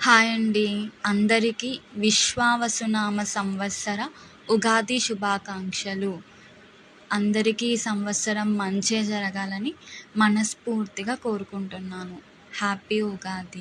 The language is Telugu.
హాయ్ అండి. అందరికీ విశ్వావసునామ సంవత్సర ఉగాది శుభాకాంక్షలు. అందరికీ ఈ సంవత్సరం మంచే జరగాలని మనస్ఫూర్తిగా కోరుకుంటున్నాను. హ్యాపీ ఉగాది.